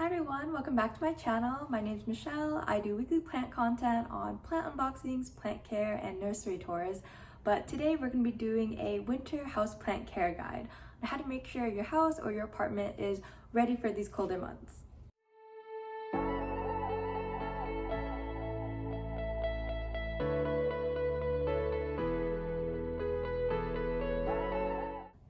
Hi everyone, welcome back to my channel. My name is Michelle. I do weekly plant content on plant unboxings, plant care, and nursery tours. But today we're going to be doing a winter houseplant care guide on how to make sure your house or your apartment is ready for these colder months.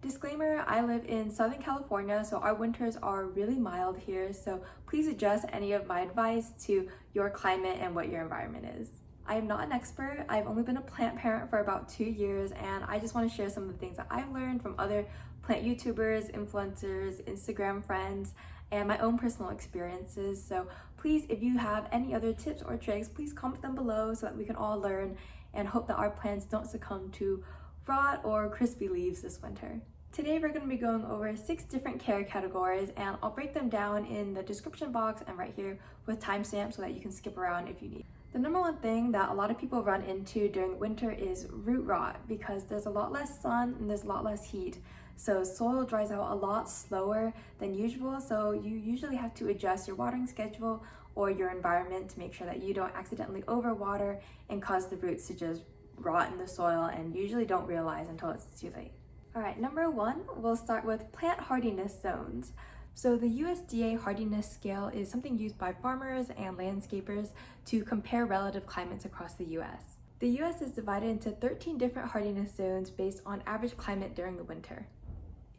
Disclaimer, I live in Southern California, so our winters are really mild here, so please adjust any of my advice to your climate and what your environment is. I am not an expert. I've only been a plant parent for about 2 years, and I just want to share some of the things that I've learned from other plant YouTubers, influencers, Instagram friends, and my own personal experiences. So please, if you have any other tips or tricks, please comment them below so that we can all learn and hope that our plants don't succumb to rot or crispy leaves this winter. Today we're going to be going over 6 different care categories, and I'll break them down in the description box and right here with timestamps so that you can skip around if you need. The number one thing that a lot of people run into during winter is root rot, because there's a lot less sun and there's a lot less heat. So soil dries out a lot slower than usual, so you usually have to adjust your watering schedule or your environment to make sure that you don't accidentally overwater and cause the roots to just rot in the soil, and usually don't realize until it's too late. Alright, number 1, we'll start with plant hardiness zones. So the USDA hardiness scale is something used by farmers and landscapers to compare relative climates across the US. The US is divided into 13 different hardiness zones based on average climate during the winter.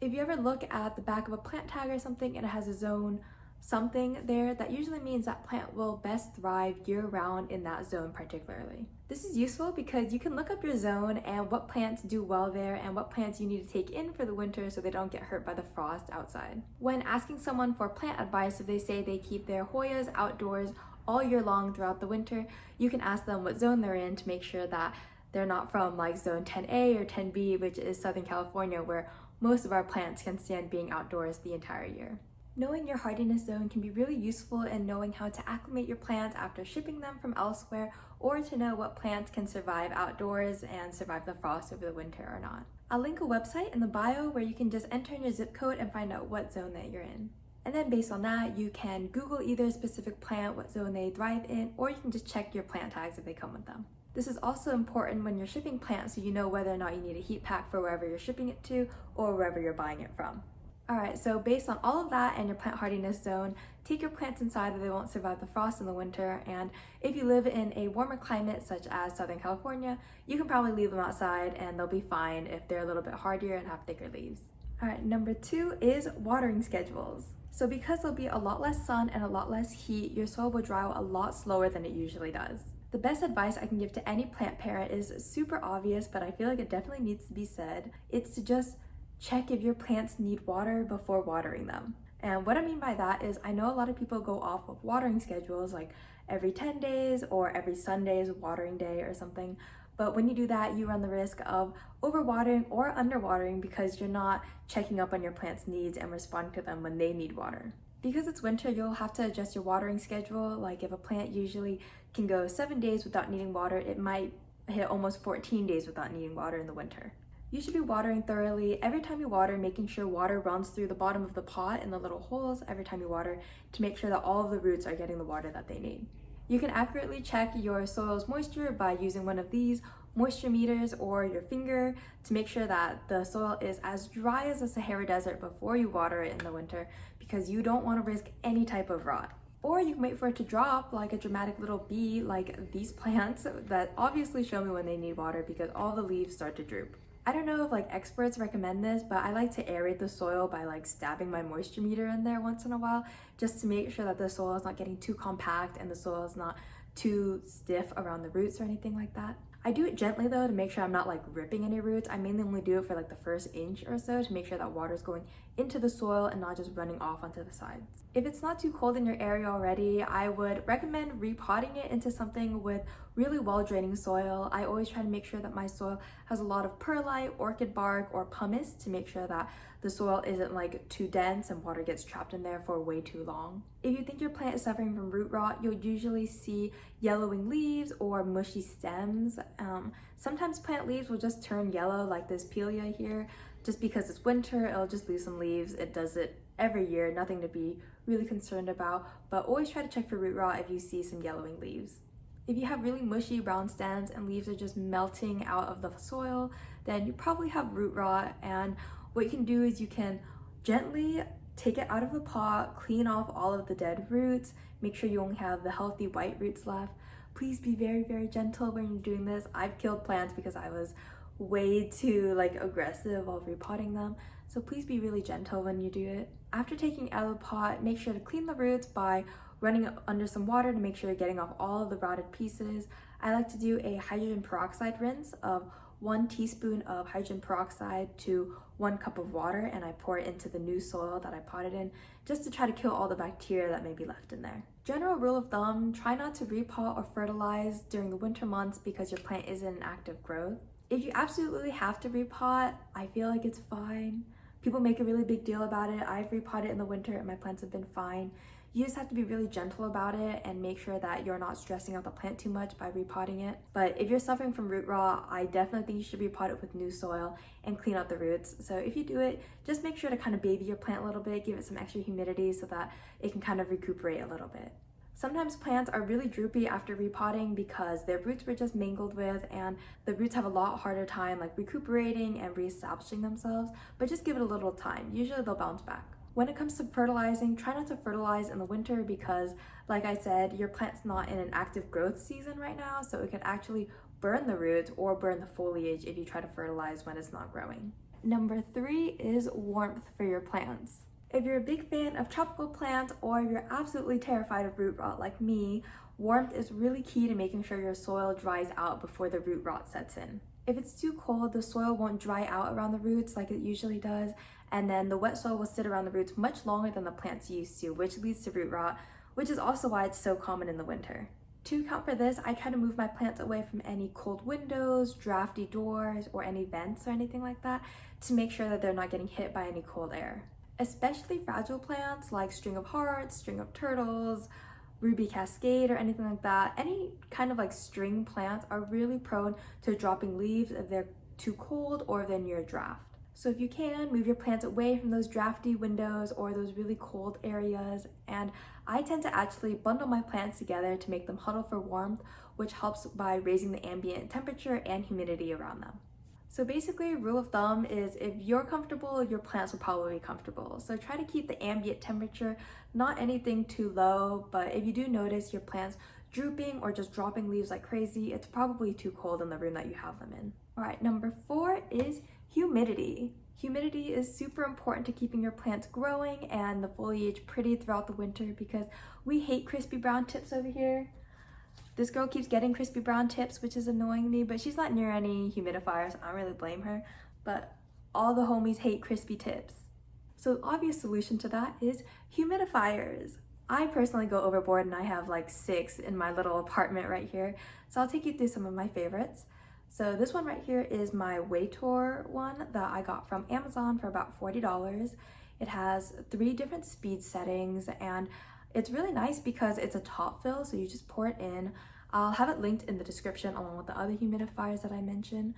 If you ever look at the back of a plant tag or something and it has a zone something there, that usually means that plant will best thrive year-round in that zone particularly. This is useful because you can look up your zone and what plants do well there and what plants you need to take in for the winter so they don't get hurt by the frost outside. When asking someone for plant advice, if they say they keep their Hoyas outdoors all year long throughout the winter, you can ask them what zone they're in to make sure that they're not from like zone 10A or 10B, which is Southern California, where most of our plants can stand being outdoors the entire year. Knowing your hardiness zone can be really useful in knowing how to acclimate your plants after shipping them from elsewhere, or to know what plants can survive outdoors and survive the frost over the winter or not. I'll link a website in the bio where you can just enter in your zip code and find out what zone that you're in. And then based on that, you can Google either a specific plant, what zone they thrive in, or you can just check your plant tags if they come with them. This is also important when you're shipping plants so you know whether or not you need a heat pack for wherever you're shipping it to or wherever you're buying it from. Alright, so based on all of that and your plant hardiness zone, take your plants inside so they won't survive the frost in the winter, and if you live in a warmer climate such as Southern California, you can probably leave them outside and they'll be fine if they're a little bit hardier and have thicker leaves. Alright, number 2 is watering schedules. So because there'll be a lot less sun and a lot less heat, your soil will dry out a lot slower than it usually does. The best advice I can give to any plant parent is super obvious, but I feel like it definitely needs to be said. It's to just check if your plants need water before watering them. And what I mean by that is, I know a lot of people go off of watering schedules like every 10 days or every Sunday is a watering day or something. But when you do that, you run the risk of overwatering or underwatering because you're not checking up on your plant's needs and responding to them when they need water. Because it's winter, you'll have to adjust your watering schedule. Like if a plant usually can go 7 days without needing water, it might hit almost 14 days without needing water in the winter. You should be watering thoroughly. Every time you water, making sure water runs through the bottom of the pot in the little holes every time you water to make sure that all of the roots are getting the water that they need. You can accurately check your soil's moisture by using one of these moisture meters or your finger to make sure that the soil is as dry as the Sahara Desert before you water it in the winter, because you don't want to risk any type of rot. Or you can wait for it to drop like a dramatic little bee like these plants that obviously show me when they need water because all the leaves start to droop. I don't know if like experts recommend this, but I like to aerate the soil by like stabbing my moisture meter in there once in a while, just to make sure that the soil is not getting too compact and the soil is not too stiff around the roots or anything like that. I do it gently though to make sure I'm not like ripping any roots. I mainly only do it for like the first inch or so to make sure that water is going into the soil and not just running off onto the sides. If it's not too cold in your area already, I would recommend repotting it into something with really well draining soil. I always try to make sure that my soil has a lot of perlite, orchid bark, or pumice to make sure that the soil isn't like too dense and water gets trapped in there for way too long. If you think your plant is suffering from root rot, you'll usually see yellowing leaves or mushy stems. Sometimes plant leaves will just turn yellow like this Pelia here. Just because it's winter, it'll just leave some leaves. It does it every year, nothing to be really concerned about, but always try to check for root rot if you see some yellowing leaves. If you have really mushy brown stems and leaves are just melting out of the soil, then you probably have root rot, and what you can do is you can gently take it out of the pot, clean off all of the dead roots, make sure you only have the healthy white roots left. Please be very, very gentle when you're doing this. I've killed plants because I was way too aggressive while repotting them. So please be really gentle when you do it. After taking it out of the pot, make sure to clean the roots by running it under some water to make sure you're getting off all of the rotted pieces. I like to do a hydrogen peroxide rinse of 1 teaspoon of hydrogen peroxide to 1 cup of water, and I pour it into the new soil that I potted in just to try to kill all the bacteria that may be left in there. General rule of thumb, try not to repot or fertilize during the winter months because your plant isn't in active growth. If you absolutely have to repot, I feel like it's fine. People make a really big deal about it. I've repotted in the winter and my plants have been fine. You just have to be really gentle about it and make sure that you're not stressing out the plant too much by repotting it. But if you're suffering from root rot, I definitely think you should repot it with new soil and clean out the roots. So if you do it, just make sure to kind of baby your plant a little bit, give it some extra humidity so that it can kind of recuperate a little bit. Sometimes plants are really droopy after repotting because their roots were just mingled with, and the roots have a lot harder time recuperating and reestablishing themselves, but just give it a little time. Usually they'll bounce back. When it comes to fertilizing, try not to fertilize in the winter because, like I said, your plant's not in an active growth season right now, so it could actually burn the roots or burn the foliage if you try to fertilize when it's not growing. Number 3 is warmth for your plants. If you're a big fan of tropical plants or if you're absolutely terrified of root rot like me, warmth is really key to making sure your soil dries out before the root rot sets in. If it's too cold, the soil won't dry out around the roots like it usually does, and then the wet soil will sit around the roots much longer than the plant's used to, which leads to root rot, which is also why it's so common in the winter. To account for this, I try to move my plants away from any cold windows, drafty doors, or any vents or anything like that to make sure that they're not getting hit by any cold air. Especially fragile plants like string of hearts, string of turtles, ruby cascade, or anything like that. Any kind of string plants are really prone to dropping leaves if they're too cold or if they're near a draft. So if you can, move your plants away from those drafty windows or those really cold areas. And I tend to actually bundle my plants together to make them huddle for warmth, which helps by raising the ambient temperature and humidity around them. So basically, rule of thumb is if you're comfortable, your plants will probably be comfortable. So try to keep the ambient temperature not anything too low, but if you do notice your plants drooping or just dropping leaves like crazy, it's probably too cold in the room that you have them in. All right, number 4 is humidity. Humidity is super important to keeping your plants growing and the foliage pretty throughout the winter because we hate crispy brown tips over here. This girl keeps getting crispy brown tips, which is annoying me, but she's not near any humidifiers, so I don't really blame her. But all the homies hate crispy tips. So the obvious solution to that is humidifiers. I personally go overboard and I have 6 in my little apartment right here. So I'll take you through some of my favorites. So this one right here is my Waytor one that I got from Amazon for about $40. It has 3 different speed settings and it's really nice because it's a top fill, so you just pour it in. I'll have it linked in the description along with the other humidifiers that I mentioned.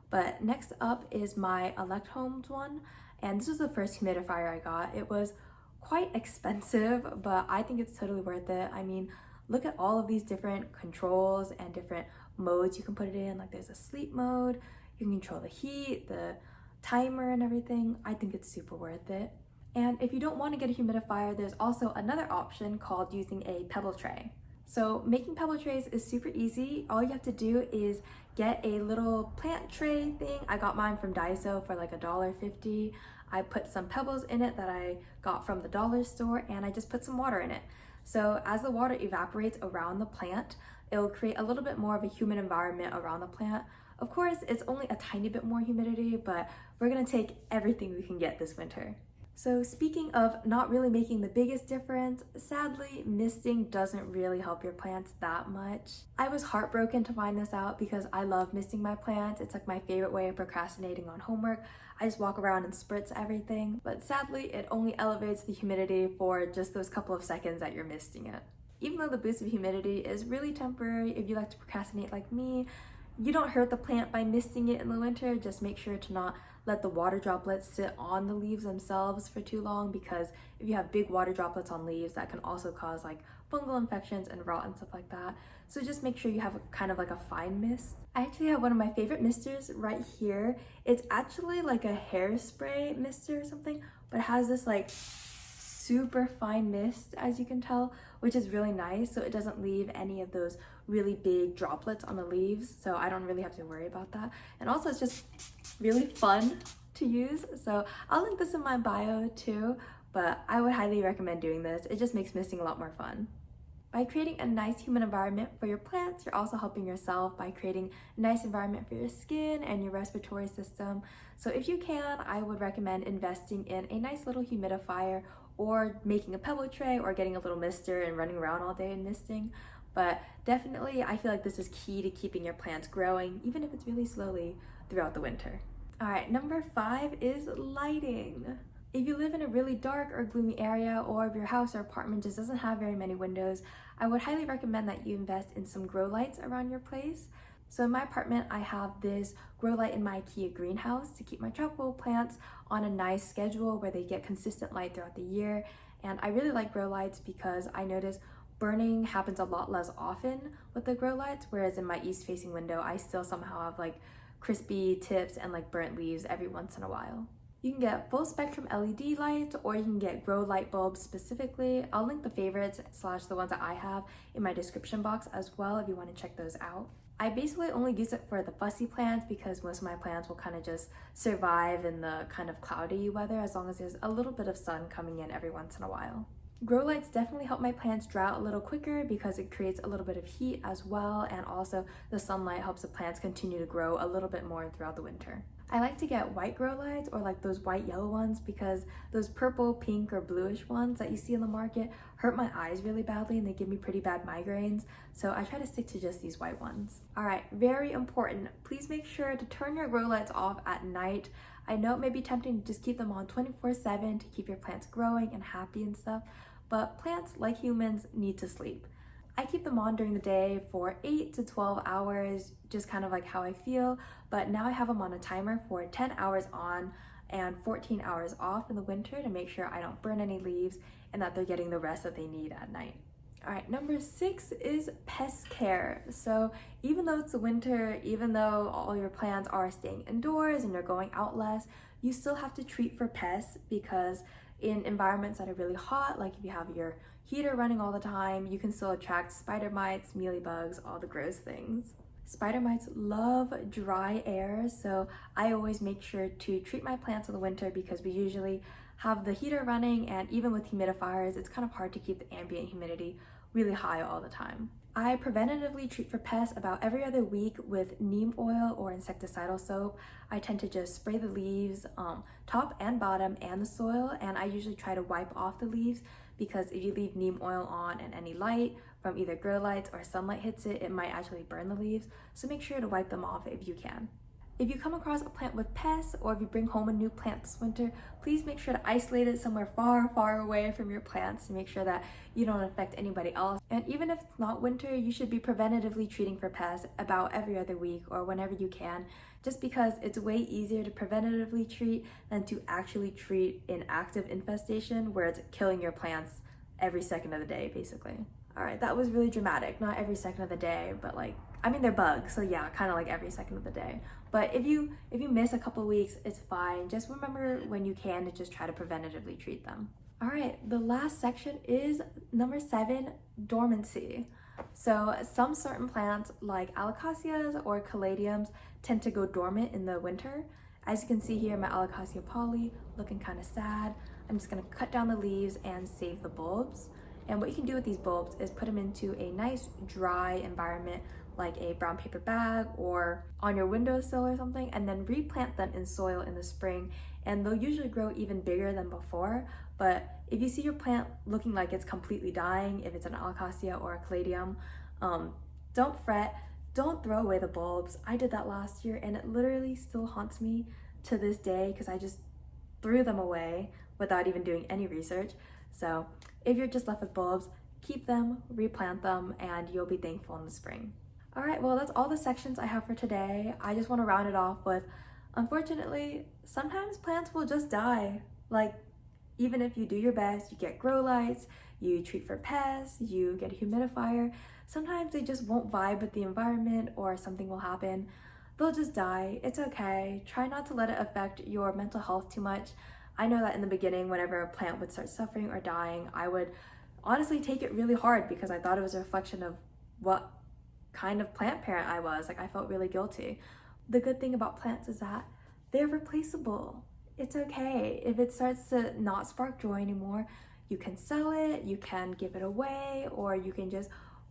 But next up is my Elect Homes one, and this was the first humidifier I got. It was quite expensive, but I think it's totally worth it. I mean, look at all of these different controls and different modes you can put it in. There's a sleep mode, you can control the heat, the timer and everything. I think it's super worth it. And if you don't want to get a humidifier, there's also another option called using a pebble tray. So making pebble trays is super easy. All you have to do is get a little plant tray thing. I got mine from Daiso for $1.50. I put some pebbles in it that I got from the dollar store and I just put some water in it. So as the water evaporates around the plant, it'll create a little bit more of a humid environment around the plant. Of course, it's only a tiny bit more humidity, but we're gonna take everything we can get this winter. So speaking of not really making the biggest difference, sadly, misting doesn't really help your plants that much. I was heartbroken to find this out because I love misting my plants. It's my favorite way of procrastinating on homework. I just walk around and spritz everything, but sadly, it only elevates the humidity for just those couple of seconds that you're misting it. Even though the boost of humidity is really temporary, if you like to procrastinate like me, You don't hurt the plant by misting it in the winter. Just make sure to not let the water droplets sit on the leaves themselves for too long, because if you have big water droplets on leaves, that can also cause like fungal infections and rot and stuff like that. So just make sure you have kind of like a fine mist. I actually have one of my favorite misters right here. It's actually like a hairspray mister or something, but it has this like super fine mist, as you can tell, which is really nice, so it doesn't leave any of those really big droplets on the leaves, so I don't really have to worry about that. And also it's just really fun to use, so I'll link this in my bio too, but I would highly recommend doing this. It just makes misting a lot more fun. By creating a nice humid environment for your plants, you're also helping yourself by creating a nice environment for your skin and your respiratory system. So if you can, I would recommend investing in a nice little humidifier, or making a pebble tray, or getting a little mister and running around all day and misting. But definitely, I feel like this is key to keeping your plants growing, even if it's really slowly throughout the winter. All right, number 5 is lighting. If you live in a really dark or gloomy area, or if your house or apartment just doesn't have very many windows, I would highly recommend that you invest in some grow lights around your place. So in my apartment, I have this grow light in my IKEA greenhouse to keep my tropical plants on a nice schedule where they get consistent light throughout the year. And I really like grow lights because I notice burning happens a lot less often with the grow lights, whereas in my east facing window, I still somehow have like crispy tips and like burnt leaves every once in a while. You can get full spectrum LED lights, or you can get grow light bulbs specifically. I'll link the favorites / the ones that I have in my description box as well if you want to check those out. I basically only use it for the fussy plants because most of my plants will kind of just survive in the kind of cloudy weather as long as there's a little bit of sun coming in every once in a while. Grow lights definitely help my plants dry out a little quicker because it creates a little bit of heat as well, and also the sunlight helps the plants continue to grow a little bit more throughout the winter. I like to get white grow lights, or like those white yellow ones, because those purple, pink, or bluish ones that you see in the market hurt my eyes really badly and they give me pretty bad migraines, so I try to stick to just these white ones. All right, very important, please make sure to turn your grow lights off at night. I know it may be tempting to just keep them on 24/7 to keep your plants growing and happy and stuff, but plants, like humans, need to sleep. I keep them on during the day for 8 to 12 hours, just kind of like how I feel, but now I have them on a timer for 10 hours on and 14 hours off in the winter to make sure I don't burn any leaves and that they're getting the rest that they need at night. All right, number 6 is pest care. So even though it's the winter, even though all your plants are staying indoors and you're going out less, you still have to treat for pests, because in environments that are really hot, like if you have your heater running all the time, you can still attract spider mites, mealybugs, all the gross things. Spider mites love dry air, so I always make sure to treat my plants in the winter because we usually have the heater running, and even with humidifiers, it's kind of hard to keep the ambient humidity really high all the time. I preventatively treat for pests about every other week with neem oil or insecticidal soap. I tend to just spray the leaves, top and bottom, and the soil, and I usually try to wipe off the leaves, because if you leave neem oil on and any light from either grow lights or sunlight hits it, it might actually burn the leaves, so make sure to wipe them off if you can. If you come across a plant with pests, or if you bring home a new plant this winter, please make sure to isolate it somewhere far, far away from your plants to make sure that you don't affect anybody else. And even if it's not winter, you should be preventatively treating for pests about every other week or whenever you can, just because it's way easier to preventatively treat than to actually treat an active infestation where it's killing your plants every second of the day, basically. All right, that was really dramatic. Not every second of the day, but like, I mean, they're bugs, so yeah, kind of like every second of the day. But if you miss a couple weeks, it's fine. Just remember when you can to just try to preventatively treat them. All right, the last section is number 7, dormancy. So some certain plants like alocasias or caladiums tend to go dormant in the winter. As you can see here, my alocasia poly looking kind of sad. I'm just gonna cut down the leaves and save the bulbs. And what you can do with these bulbs is put them into a nice dry environment like a brown paper bag or on your windowsill or something, and then replant them in soil in the spring, and they'll usually grow even bigger than before. But if you see your plant looking like it's completely dying, if it's an alocasia or a caladium, don't fret, don't throw away the bulbs. I did that last year and it literally still haunts me to this day because I just threw them away without even doing any research. So if you're just left with bulbs, keep them, replant them, and you'll be thankful in the spring. All right, well, that's all the sections I have for today. I just want to round it off with, unfortunately, sometimes plants will just die. Like, even if you do your best, you get grow lights, you treat for pests, you get a humidifier, sometimes they just won't vibe with the environment or something will happen. They'll just die. It's okay. Try not to let it affect your mental health too much. I know that in the beginning, whenever a plant would start suffering or dying, I would honestly take it really hard because I thought it was a reflection of what kind of plant parent I was. Like, I felt really guilty. The good thing about plants is that they're replaceable. It's okay. If it starts to not spark joy anymore, you can sell it, you can give it away, or you can just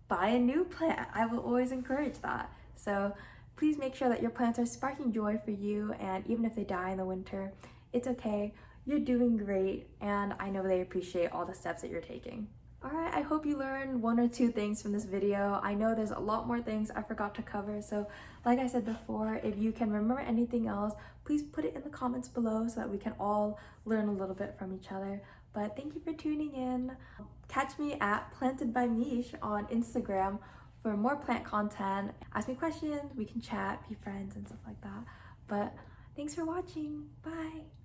buy a new plant. I will always encourage that. So please make sure that your plants are sparking joy for you, and even if they die in the winter, it's okay. You're doing great, and I know they appreciate all the steps that you're taking. Alright, I hope you learned one or two things from this video. I know there's a lot more things I forgot to cover, so like I said before, if you can remember anything else, please put it in the comments below so that we can all learn a little bit from each other. But thank you for tuning in. Catch me at Planted by Mish on Instagram for more plant content. Ask me questions, we can chat, be friends, and stuff like that. But thanks for watching. Bye!